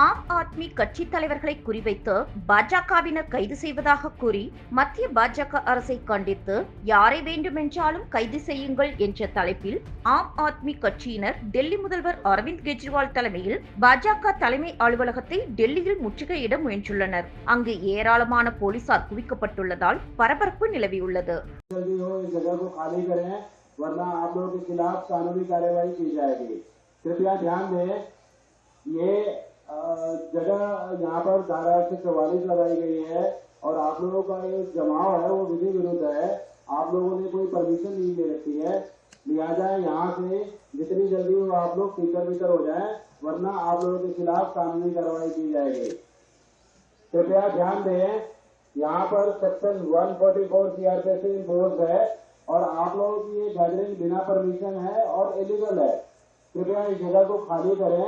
ஆம் ஆத்மி கட்சி தலைவர்களை குறிவைத்து பாஜகவினர் கைது செய்வதாக கூறி மத்திய பாஜக அரசை கண்டித்து யாரை வேண்டுமென்றாலும் கைது செய்யுங்கள் என்ற தலைப்பில் ஆம் ஆத்மி கட்சியினர் டெல்லி முதல்வர் அரவிந்த் கெஜ்ரிவால் தலைமையில் பாஜக தலைமை அலுவலகத்தை டெல்லியில் முற்றுகையிட முயன்றுள்ளனர். அங்கு ஏராளமான போலீசார் குவிக்கப்பட்டுள்ளதால் பரபரப்பு நிலவியுள்ளது. वरना आप लोगों के खिलाफ कानूनी कार्रवाई की जाएगी। कृपया ध्यान दें, ये जगह यहाँ पर धारा 144 लगाई गई है और आप लोगों का ये जमाव है वो विधि विरुद्ध है। आप लोगों ने कोई परमिशन नहीं ले रखी है, लिहाजा यहाँ से जितनी जल्दी हो आप लोग भीतर हो जाएं, वरना आप लोगों के खिलाफ कानूनी कार्रवाई की जाएगी। कृपया ध्यान दें, यहाँ पर सेक्शन 144 सीआरपीसी इम्पोज है और आप लोगों की ये गैदरिंग बिना परमिशन है और इलीगल है। कृपया इस जगह को खाली करें।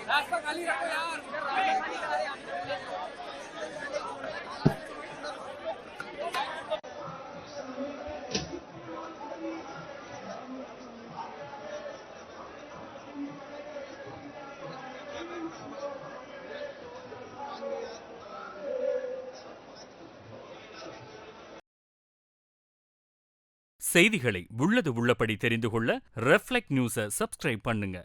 रास्ता खाली रखो यार। செய்திகளை உள்ளது உள்ளபடி தெரிந்து கொள்ள ரெஃப்ளெக்ட் நியூஸை சப்ஸ்கிரைப் பண்ணுங்க.